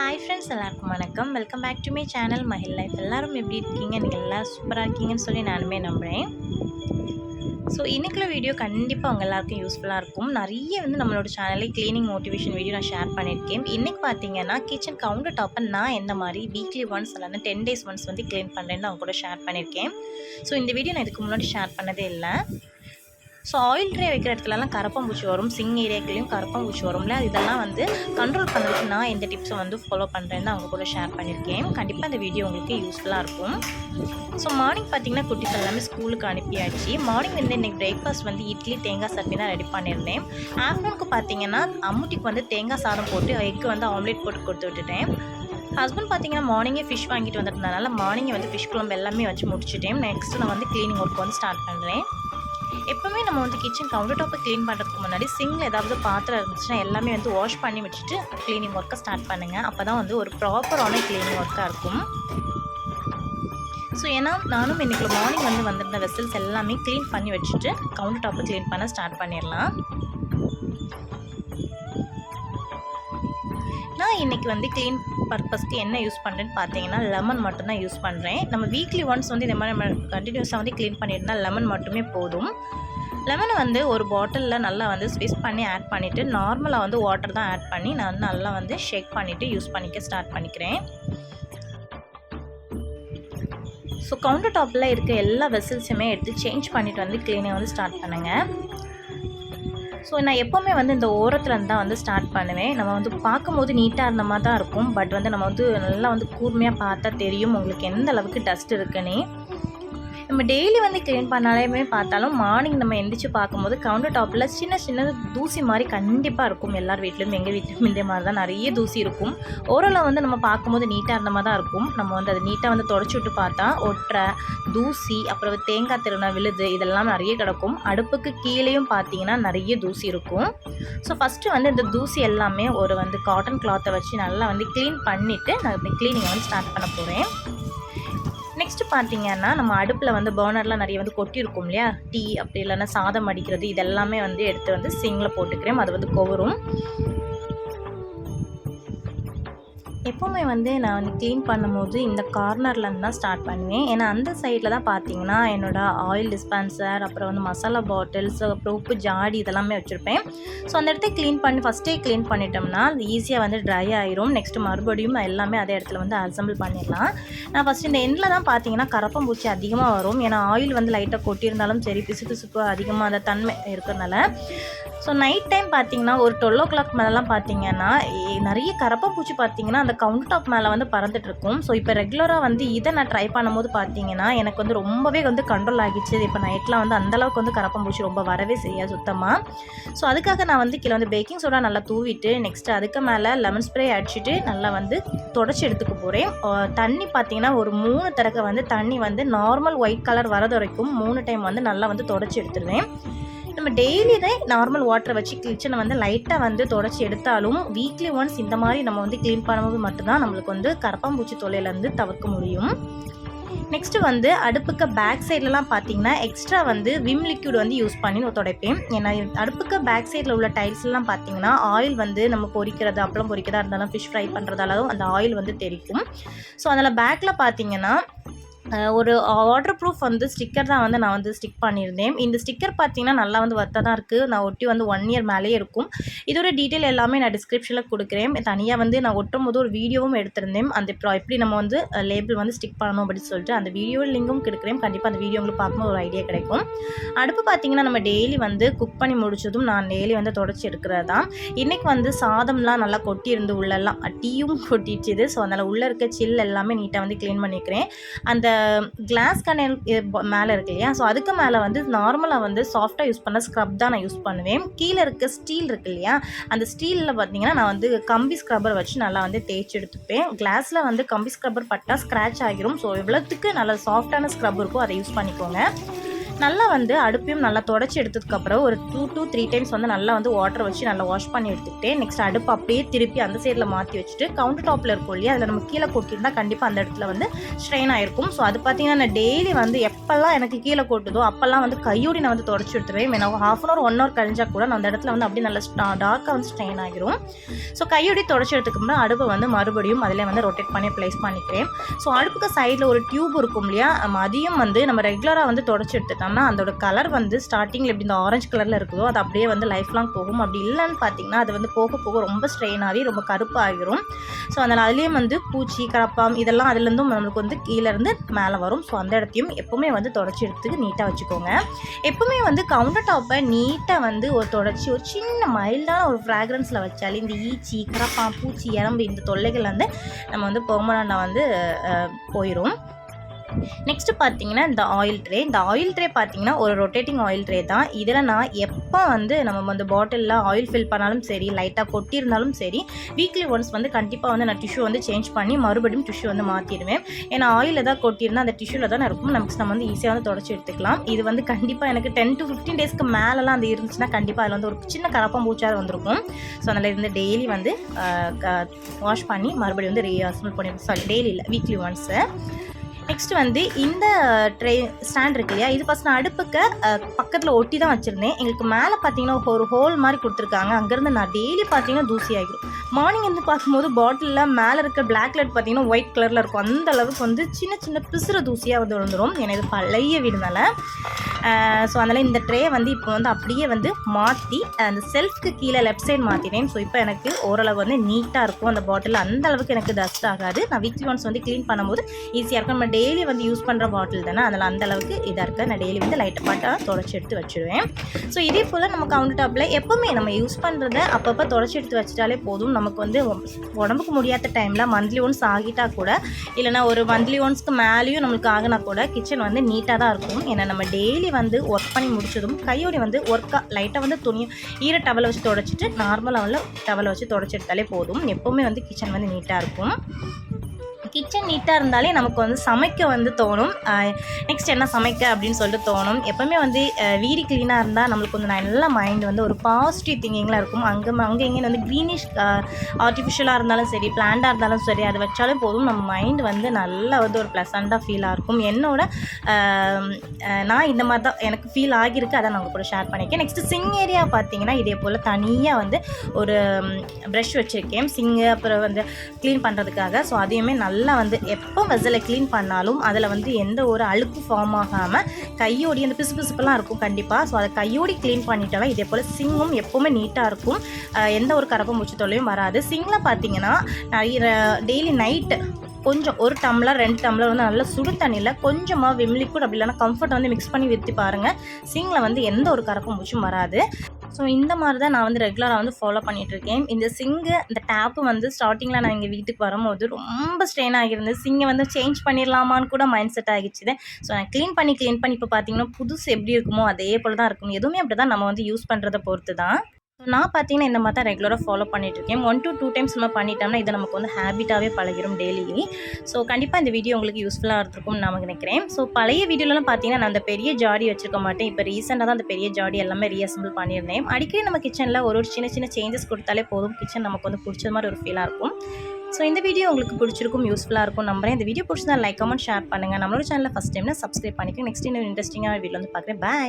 Hi friends, எல்லாருக்கும் வணக்கம். Welcome back to my channel Mahil life. எல்லாரும் எப்படி இருக்கீங்க? நீங்கள் எல்லாம் சூப்பராக இருக்கீங்கன்னு சொல்லி நானுமே நம்புகிறேன். ஸோ இன்றைக்குள்ள வீடியோ கண்டிப்பாக உங்கள் எல்லாருக்கும் யூஸ்ஃபுல்லாக இருக்கும். நிறைய நம்மளோட சேனலில் க்ளீனிங் மோட்டிவேஷன் வீடியோ நான் ஷேர் பண்ணியிருக்கேன். இன்றைக்கி பார்த்தீங்கன்னா கிச்சன் கவுண்டர் டாப்பை நான் எந்த மாதிரி வீக்லி ஒன்ஸ் இல்லைன்னா 10 days ஒன்ஸ் க்ளீன் பண்ணுறேன்னு அவங்க கூட ஷேர் பண்ணியிருக்கேன். ஸோ இந்த வீடியோ நான் இதுக்கு முன்னாடி ஷேர் பண்ணதே இல்லை. ஸோ ஆயில் ட்ரே வைக்கிற இடத்துலலாம் கரப்பாம்பூச்சி வரும், சிங் ஏரியாக்களையும் கரப்பாம்பூச்சி வரும்ல, இதெல்லாம் கண்ட்ரோல் பண்ணுறதுக்கு நான் எந்த டிப்ஸை ஃபாலோ பண்ணுறேன்னு அவங்க கூட ஷேர் பண்ணியிருக்கேன். கண்டிப்பாக இந்த வீடியோ உங்களுக்கு யூஸ்ஃபுல்லாக இருக்கும். ஸோ மார்னிங் பார்த்திங்கன்னா குட்டிஸ் எல்லாமே ஸ்கூலுக்கு அனுப்பியாச்சு. மார்னிங் இன்றைக்கி பிரேக்ஃபாஸ்ட் இட்லி தேங்காய் சட்னி தான் ரெடி பண்ணியிருந்தேன். ஆஃப்டர்நூனுக்கு பார்த்திங்கன்னா அம்முட்டிக்கு தேங்காய் சாதம் போட்டு எக்கு ஆம்லேட் போட்டு கொடுத்து விட்டுட்டேன். ஹஸ்பண்ட் பார்த்திங்கன்னா மார்னிங்கே ஃபிஷ் வாங்கிட்டு வந்துட்டதுனால மார்னிங்கே ஃபிஷ் குழம்பு எல்லாமே வச்சு முடிச்சுட்டேன். நெக்ஸ்ட்டு நான் க்ளீனிங் ஒர்க் ஸ்டார்ட் பண்ணுறேன். எப்போவுமே நம்ம கிச்சன் கவுண்டர் டாப்பை க்ளீன் பண்ணுறதுக்கு முன்னாடி சிங்கில் ஏதாவது பாத்திரம் இருந்துச்சுன்னா எல்லாமே வாஷ் பண்ணி வச்சுட்டு க்ளீனிங் ஒர்க்கை ஸ்டார்ட் பண்ணுங்கள். அப்போ தான் ஒரு ப்ராப்பரான க்ளீனிங் ஒர்க்காக இருக்கும். ஸோ ஏன்னா நானும் இன்றைக்கி மார்னிங் வந்திருந்த வெசல்ஸ் எல்லாமே க்ளீன் பண்ணி வச்சுட்டு கவுண்டர் டாப்பை க்ளீன் பண்ண ஸ்டார்ட் பண்ணிடலாம். நான் இன்றைக்கி க்ளீன் பர்பஸ்க்கு என்ன யூஸ் பண்ணுறேன்னு பார்த்தீங்கன்னா லெமன் மட்டும்தான் யூஸ் பண்ணுறேன். நம்ம வீக்லி ஒன்ஸ் இந்த மாதிரி நம்ம கண்டினியூஸாக க்ளீன் பண்ணியிருந்தால் லெமன் மட்டுமே போதும். லெமனை ஒரு பாட்டிலில் நல்லா ஸ்விஸ் பண்ணி ஆட் பண்ணிவிட்டு நார்மலாக வாட்டர் தான் ஆட் பண்ணி நான் நல்லா ஷேக் பண்ணிவிட்டு யூஸ் பண்ணிக்க ஸ்டார்ட் பண்ணிக்கிறேன். ஸோ கவுண்டர் டாப்பில் இருக்க எல்லா வெசல்ஸுமே எடுத்து சேஞ்ச் பண்ணிவிட்டு க்ளீனிங் ஸ்டார்ட் பண்ணுங்கள். ஸோ நான் எப்போவுமே இந்த ஓரத்தில் தான் ஸ்டார்ட் பண்ணுவேன். நம்ம பார்க்கும்போது நீட்டாக இருந்த மாதிரி தான் இருக்கும். பட் நம்ம நல்லா கூர்மையாக பார்த்தா தெரியும் உங்களுக்கு எந்த அளவுக்கு டஸ்ட் இருக்குன்னு. நம்ம டெய்லி க்ளீன் பண்ணாலுமே பார்த்தாலும் மார்னிங் நம்ம எந்திரிச்சு பார்க்கும்போது கவுண்டர் டாப்பில் சின்ன சின்ன தூசி மாதிரி கண்டிப்பாக இருக்கும். எல்லார் வீட்லையும் எங்கள் வீட்லையும் இதே மாதிரி தான் நிறைய தூசி இருக்கும். ஓரளவு நம்ம பார்க்கும்போது நீட்டாக இருந்த மாதிரி தான் இருக்கும். நம்ம அதை நீட்டாக தொடச்சி விட்டு பார்த்தா ஒற்றை தூசி அப்புறம் தேங்காய் திருநா விழுது இதெல்லாம் நிறைய கிடக்கும். அடுப்புக்கு கீழேயும் பார்த்தீங்கன்னா நிறைய தூசி இருக்கும். ஸோ ஃபஸ்ட்டு இந்த தூசி எல்லாமே ஒரு காட்டன் கிளாத்தை வச்சு நல்லா க்ளீன் பண்ணிவிட்டு நான் க்ளீனிங்கை ஸ்டார்ட் பண்ண போகிறேன். நெக்ஸ்ட்டு பார்த்தீங்கன்னா நம்ம அடுப்பில் பர்னர்லாம் நிறைய கொட்டியிருக்கும் இல்லையா, டீ அப்படி இல்லைன்னா சாதம் அடிக்கிறது இதெல்லாமே எடுத்து சிங்கில் போட்டுக்கிறேன். அது கொவரும். எப்போவுமே நான் க்ளீன் பண்ணும்போது இந்த கார்னர்லேருந்து தான் ஸ்டார்ட் பண்ணுவேன். ஏன்னா அந்த சைடில் தான் பார்த்தீங்கன்னா என்னோடய ஆயில் டிஸ்பென்சர் அப்புறம் மசாலா பாட்டில்ஸ் அப்புறம் உப்பு ஜாடி இதெல்லாமே வச்சுருப்பேன். ஸோ அந்த இடத்த க்ளீன் பண்ணி ஃபஸ்ட்டே க்ளீன் பண்ணிட்டோம்னா அது ஈஸியாக ட்ரை ஆயிரும். நெக்ஸ்ட்டு மறுபடியும் எல்லாமே அதே இடத்துல அசம்பிள் பண்ணிடலாம். நான் ஃபஸ்ட்டு இந்த எண்டில் தான் பார்த்தீங்கன்னா கரப்பாம்பூச்சி அதிகமாக வரும். ஏன்னா ஆயில் லைட்டாக கொட்டியிருந்தாலும் சரி பிசுப்பு அதிகமாக அந்த தன்மை இருக்கிறதுனால. ஸோ நைட் டைம் பார்த்தீங்கன்னா ஒரு 12 o'clock மேலெலாம் பார்த்தீங்கன்னா நிறைய கரப்பாம்பூச்சி பார்த்தீங்கன்னா அந்த கவுண்டர் டாப் மேலே பறந்துட்டுருக்கும். ஸோ இப்போ ரெகுலராக இதை நான் ட்ரை பண்ணும்போது பார்த்தீங்கன்னா எனக்கு ரொம்பவே கண்ட்ரோல் ஆகிடுச்சு. இப்போ நைட்லாம் அந்தளவுக்கு கரப்பாம்பூச்சி ரொம்ப வரவே செய்யாது சுத்தமாக. ஸோ அதுக்காக நான் கீழே பேக்கிங் சோடா நல்லா தூவிட்டு நெக்ஸ்ட்டு அதுக்கு மேலே லெமன் ஸ்ப்ரே அடிச்சுட்டு நல்லா தொடச்சி எடுத்துக்க போகிறேன். தண்ணி பார்த்தீங்கன்னா ஒரு 3 தடவை தண்ணி நார்மல் ஒயிட் கலர் வரது வரைக்கும் 3 டைம் நல்லா தொடச்சி எடுத்துருவேன். நம்ம டெய்லி தான் நார்மல் வாட்டரை வச்சு கிச்சனை லைட்டாக தொடச்சி எடுத்தாலும் வீக்லி ஒன்ஸ் இந்த மாதிரி நம்ம க்ளீன் பண்ணும்போது மட்டும்தான் நம்மளுக்கு கரப்பாம்பூச்சி தொல்லையிலேருந்து தவிர்க்க முடியும். நெக்ஸ்ட்டு அடுப்புக்கு பேக் சைட்லலாம் பார்த்தீங்கன்னா எக்ஸ்ட்ரா விம் லிக்யூட் யூஸ் பண்ணி துடைப்பேன். ஏன்னா அடுப்புக்கு பேக் சைடில் உள்ள டைல்ஸ்லாம் பார்த்தீங்கன்னா ஆயில் நம்ம பொரிக்கிறது அப்பளம் பொரிக்கிறதா இருந்தாலும் ஃபிஷ் ஃப்ரை பண்ணுறதாலும் அந்த ஆயில் தெரிக்கும். ஸோ அதில் பேக்கில் பார்த்தீங்கன்னா ஒரு வாட்டர் ப்ரூஃப் ஸ்டிக்கர் தான் நான் ஸ்டிக் பண்ணியிருந்தேன். இந்த ஸ்டிக்கர் பார்த்தீங்கன்னா நல்லா வர்த்தாக தான் இருக்குது. நான் ஒட்டி 1 year மேலேயே இருக்கும். இதோட டீட்டெயில் எல்லாமே நான் டிஸ்கிரிப்ஷனில் கொடுக்குறேன். தனியாக நான் ஒட்டும் போது ஒரு வீடியோவும் எடுத்திருந்தேன். அந்த எப்படி நம்ம லேபிள் ஸ்டிக் பண்ணணும் அப்படின்னு சொல்லிட்டு அந்த வீடியோ லிங்கும் கொடுக்குறேன். கண்டிப்பாக அந்த வீடியோ உங்களுக்கு பார்க்கும்போது ஒரு ஐடியா கிடைக்கும். அடுப்பு பார்த்தீங்கன்னா நம்ம டெய்லி குக் பண்ணி முடிச்சதும் நான் டெய்லி தொடச்சி எடுக்கிறது தான். இன்றைக்கி சாதம்லாம் நல்லா கொட்டியிருந்து உள்ளெல்லாம் டீயும் கொட்டிடுச்சுது. ஸோ அதனால் உள்ளே இருக்க சில் எல்லாமே நீட்டாக க்ளீன் பண்ணிக்கிறேன். அந்த கிளாஸ் கண்ணல் மேலே இருக்கு இல்லையா, ஸோ அதுக்கு மேலே வந்து நார்மலாக வந்து சாஃப்டாக யூஸ் பண்ண ஸ்க்ரப் தான் நான் யூஸ் பண்ணுவேன். கீழே இருக்க ஸ்டீல் இருக்கு இல்லையா, அந்த ஸ்டீலில் பார்த்தீங்கன்னா நான் வந்து கம்பி ஸ்க்ரப்பர் வச்சு நல்லா வந்து தேய்ச்சி எடுத்துப்பேன். கிளாஸில் வந்து கம்பி ஸ்க்ரப்பர் பட்டால் ஸ்க்ராட்ச் ஆகிரும். ஸோ எவ்வளோத்துக்கு நல்லா சாஃப்டான ஸ்க்ரப் இருக்கோ அதை யூஸ் பண்ணிக்கோங்க. நல்லா வந்து அடுப்பையும் நல்லா தொடச்சி எடுத்ததுக்கப்புறம் ஒரு 2 to 3 டைம்ஸ் வந்து நல்லா வந்து வாட்டர் வச்சு நல்லா வாஷ் பண்ணி எடுத்துக்கிட்டேன். நெக்ஸ்ட் அடுப்பு அப்படியே திருப்பி அந்த சைடில் மாற்றி வச்சுட்டு கவுண்டர் டாப்பில் இருக்கும் இல்லையா, அதில் நம்ம கீழே கொட்டியிருந்தால் கண்டிப்பாக அந்த இடத்துல வந்து ஸ்ட்ரெயின் ஆகிருக்கும். ஸோ அது பார்த்தீங்கன்னா நான் டெய்லி வந்து எப்போல்லாம் எனக்கு கீழே கொட்டுதோ அப்போல்லாம் வந்து கையோடி நான் வந்து தொடச்சி எடுத்துருவேன். நான் ½ hour 1 hour கழிஞ்சால் கூட நான் அந்த இடத்துல வந்து அப்படியே நல்லா டார்க்காக வந்து ஸ்ட்ரெயின் ஆகிரும். ஸோ கையோடி தொடச்சி எடுத்துக்கோம்னா அடுப்பை வந்து மறுபடியும் அதிலே வந்து ரொட்டேட் பண்ணி ப்ளேஸ் பண்ணிக்கிறேன். ஸோ அடுப்புக்கு சைடில் ஒரு டியூப் இருக்கும் இல்லையா, அதையும் வந்து நம்ம ரெகுலராக வந்து தொடச்சி எடுத்துட்டோம். அதோட கலர் வந்து ஸ்டார்டிங்கில் எப்படி இந்த ஆரஞ்சு கலரில் இருக்குதோ அது அப்படியே வந்து லைஃப் லாங் போகும். அப்படி இல்லைன்னு பார்த்தீங்கன்னா அது வந்து போக போக ரொம்ப ஸ்ட்ரெயின் ஆகி ரொம்ப கருப்பாகிரும். ஸோ அதனால் அதுலேயும் வந்து பூச்சி கரப்பாம் இதெல்லாம் அதுலேருந்தும் நம்மளுக்கு வந்து கீழேருந்து மேலே வரும். ஸோ அந்த இடத்தையும் எப்போவுமே வந்து தொடச்சி எடுத்துக்கு நீட்டாக வச்சுக்கோங்க. எப்போவுமே வந்து கவுண்டர் டாப்பை நீட்டாக வந்து ஒரு தொடச்சி ஒரு சின்ன மைல்டான ஒரு ஃப்ராக்ரன்ஸில் வச்சாலே இந்த ஈச்சி கரப்பாம் பூச்சி எறும்பு இந்த தொல்லைகள் வந்து நம்ம வந்து பெர்மனண்டாக வந்து போயிடும். நெக்ஸ்ட்டு பார்த்தீங்கன்னா இந்த ஆயில் ட்ரே பார்த்தீங்கன்னா ஒரு ரொட்டேட்டிங் ஆயில் ட்ரே தான். இதில் நான் எப்போ வந்து நம்ம வந்து பாட்டிலில் ஆயில் ஃபில் பண்ணாலும் சரி, லைட்டாக கொட்டியிருந்தாலும் சரி, வீக்லி ஒன்ஸ் வந்து கண்டிப்பாக வந்து நான் டிஷ்யூ வந்து சேஞ்ச் பண்ணி மறுபடியும் டிஷ்யூ வந்து மாற்றிடுவேன். ஏன்னா ஆயில் எதாவது கொட்டியிருந்தால் அந்த டிஷ்யூவில் தான் இருக்கும், நம்ம வந்து ஈஸியாக வந்து தொடச்சி எடுத்துக்கலாம். இது வந்து கண்டிப்பாக எனக்கு 10 to 15 டேஸ்க்கு மேலெலாம் அது இருந்துச்சுன்னா கண்டிப்பாக அதில் வந்து ஒரு சின்ன கரப்பான் பூச்சாக வந்திருக்கும். ஸோ அதில் இருந்து டெய்லி வந்து வாஷ் பண்ணி மறுபடியும் வந்து ரீஅசம்பிள் பண்ணி டெய்லி இல்லை வீக்லி ஒன்ஸு. நெக்ஸ்ட் வந்து இந்த ட்ரே ஸ்டாண்ட் இருக்கு இல்லையா, இது ஃபஸ்ட் நான் அடுப்புக்கு பக்கத்தில் ஒட்டி தான் வச்சுருந்தேன். எங்களுக்கு மேலே பார்த்தீங்கன்னா ஒரு ஹோல் மாதிரி கொடுத்துருக்காங்க. அங்கேருந்து நான் டெய்லி பார்த்தீங்கன்னா தூசி ஆகிடும். மார்னிங் வந்து பார்க்கும்போது பாட்டிலில் மேலே இருக்க பிளாக் லைட் பார்த்தீங்கன்னா ஒயிட் கலரில் இருக்கும். அந்த அளவுக்கு வந்து சின்ன சின்ன பிசுறு தூசியாக வந்து விழுந்துடும். ஏன்னா இது பழைய வீடுனால. ஸோ அதனால் இந்த ட்ரே வந்து இப்போ வந்து அப்படியே வந்து மாற்றி அந்த செல்ஃப்க்கு கீழே லெஃப்ட் சைட் மாற்றினேன். ஸோ இப்போ எனக்கு ஓரளவு வந்து நீட்டாக இருக்கும். அந்த பாட்டில் அந்த அளவுக்கு எனக்கு டஸ்ட் ஆகாது. நான் வீக்லி ஒன்ஸ் வந்து க்ளீன் பண்ணும்போது ஈஸியாக இருக்கும். நம்ம டெய்லி வந்து யூஸ் பண்ணுற பாட்டில் தானே, அதில் அந்த அளவுக்கு இதாக இருக்குது. நான் டெய்லி வந்து லைட்டை பாட்டாக தொடச்சி எடுத்து வச்சுருவேன். ஸோ இதே போல் நம்ம கவுண்டர் டாப்பில் எப்போவுமே நம்ம யூஸ் பண்ணுறத அப்பப்போ தொடச்சி எடுத்து வச்சுட்டாலே போதும். நமக்கு வந்து உடம்புக்கு முடியாத டைமில் மந்த்லி ஒன்ஸ் ஆகிட்டால் கூட, இல்லைனா ஒரு மந்த்லி ஒன்ஸ்க்கு மேலேயும் நம்மளுக்கு ஆகினா கூட கிச்சன் வந்து நீட்டாக தான் இருக்கும். ஏன்னா நம்ம டெய்லி வந்து ஒர்க் பண்ணி முடிச்சதும் கையோடி வந்து ஒர்க்காக லைட்டாக வந்து துணி ஈர டவலை வச்சு தொடச்சிட்டு நார்மலாக வந்து டவலை வச்சு தொடச்சி எடுத்தாலே போதும். எப்போவுமே வந்து கிச்சன் வந்து நீட்டாக இருக்கும். கிச்சன் நீட்டாக இருந்தாலே நமக்கு வந்து சமைக்க வந்து தோணும். நெக்ஸ்ட் என்ன சமைக்க அப்படின்னு சொல்லிட்டு தோணும். எப்போவுமே வந்து வீடு க்ளீனாக இருந்தால் நம்மளுக்கு வந்து நல்ல மைண்ட் வந்து ஒரு பாசிட்டிவ் திங்கிங்லாம் இருக்கும். அங்கே எங்கே வந்து க்ரீனிஷ் ஆர்டிஃபிஷியலாக இருந்தாலும் சரி, பிளான்டாக இருந்தாலும் சரி, அதை வச்சாலும் போதும் நம்ம மைண்ட் வந்து நல்லா வந்து ஒரு ப்ளசண்ட்டாக ஃபீலாக இருக்கும். என்னோட நான் இந்த மாதிரி தான் எனக்கு ஃபீல் ஆகியிருக்கு. அதை நான் உங்கள் கூட ஷேர் பண்ணியிருக்கேன். நெக்ஸ்ட்டு சிங் ஏரியா பார்த்தீங்கன்னா இதே போல் தனியாக வந்து ஒரு ப்ரஷ் வச்சுருக்கேன் சிங்கு அப்புறம் வந்து க்ளீன் பண்ணுறதுக்காக. ஸோ அதையுமே நல்லா வந்து எப்போ வெசலை க்ளீன் பண்ணாலும் அதில் வந்து எந்த ஒரு அழுக்கு ஃபார்ம் ஆகாமல் கையோடி அந்த பிசுபிசுப்பெல்லாம் இருக்கும் கண்டிப்பாக. ஸோ அதை கையோடி க்ளீன் பண்ணிட்டாலும் இதே போல் சிங்கும் எப்போவுமே நீட்டாக இருக்கும். எந்த ஒரு கரப்பு மூச்சு தொல்லையும் வராது. சிங்கில் பார்த்தீங்கன்னா டெய்லி நைட்டு கொஞ்சம் 1 டம்ளர் 2 டம்ளர் வந்து நல்லா சுடு தண்ணியில் கொஞ்சமாக விம் லிக்விட் அப்படி இல்லைனா கம்ஃபர்ட் வந்து மிக்ஸ் பண்ணி ஊற்றி பாருங்கள். சிங்கில் வந்து எந்த ஒரு கரப்பு மூச்சும் வராது. ஸோ இந்த மாதிரி தான் நான் வந்து ரெகுலராக வந்து ஃபாலோ பண்ணிகிட்ருக்கேன். இந்த சிங்கு இந்த டேப்பு வந்து ஸ்டார்டிங்கில் நான் எங்கள் வீட்டுக்கு வரும்போது ரொம்ப ஸ்ட்ரெயின் ஆகியிருந்தது. சிங்கை வந்து சேஞ்ச் பண்ணிடலாமான்னு கூட மைண்ட் செட் ஆகிடுச்சு. ஸோ நான் க்ளீன் பண்ணி இப்போ பார்த்தீங்கன்னா புதுசு எப்படி இருக்குமோ அதே போல் தான் இருக்கும். எதுவுமே அப்படி தான் நம்ம வந்து யூஸ் பண்ணுறதை பொறுத்து தான். நான் பார்த்தீங்கன்னா இந்த மாதிரி தான் ரெகுலராக ஃபாலோ பண்ணிகிட்ருக்கேன். 1 to 2 டைம்ஸ் நம்ம பண்ணிட்டோம்னா இது நமக்கு வந்து ஹேபிட்டாகவே பழகிடும் டெய்லி. ஸோ கண்டிப்பாக இந்த வீடியோ உங்களுக்கு யூஸ்ஃபுல்லாக இருந்திருக்கும்னு நான் நினைக்கிறேன். ஸோ பழைய வீடியோலாம் பார்த்தீங்கன்னா நான் அந்த பெரிய ஜாடி வச்சுருக்க மாட்டேன். இப்போ ரீசெண்டாக தான் அந்த பெரிய ஜாடி எல்லாமே ரீஅசம்பிள் பண்ணியிருந்தேன். அடிக்கடி நம்ம கிச்சனில் ஒரு சின்ன சின்ன சேஞ்சஸ் கொடுத்தாலே போதும், கிச்சன் நமக்கு வந்து பிடிச்ச மாதிரி ஒரு ஃபீலாக இருக்கும். ஸோ இந்த வீடியோ உங்களுக்கு பிடிச்சிருக்கும், யூஸ்ஃபுல்லாக இருக்கும் நம்புறேன். இந்த வீடியோ பிடிச்சதா லைக் கமெண்ட் ஷேர் பண்ணுங்கள். நம்மளோட சேனலில் ஃபஸ்ட் டைம்னா சப்ஸ்கிரைப் பண்ணிக்கோங்க. நெக்ஸ்ட் இன்னும் இன்ட்ரெஸ்டிங்கான வீடியோ வந்து பார்க்குறேன். பாய்.